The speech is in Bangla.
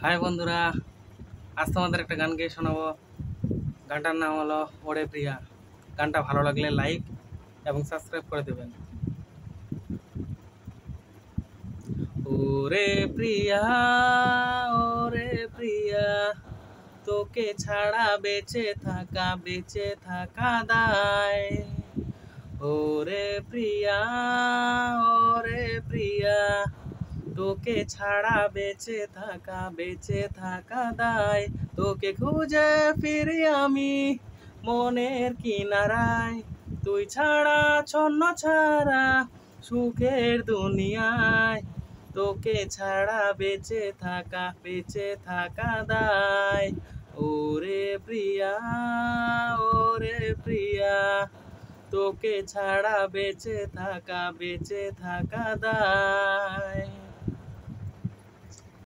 হাই বন্ধুরা, আজ তোমাদের একটা গান গেয়ে শোনাবো। গানটার নাম হলো ওরে প্রিয়া। গানটা ভালো লাগলে লাইক এবং সাবস্ক্রাইব করে দেবেন। ওরে প্রিয়া, ওরে প্রিয়া, তোকে ছাড়া বেঁচে থাকা দায়। ওরে প্রিয়া, ওরে প্রিয়া, তোকে ছাড়া বেঁচে থাকা দায়। তোকে খুঁজে ফিরি আমি মনের কিনারায়, তুই ছাড়া ছন্ন ছাড়া সুখের দুনিয়ায়। তোকে ছাড়া বেঁচে থাকা দায়। ওরে প্রিয়া, ওরে প্রিয়া, তোকে ছাড়া বেঁচে থাকা দায়।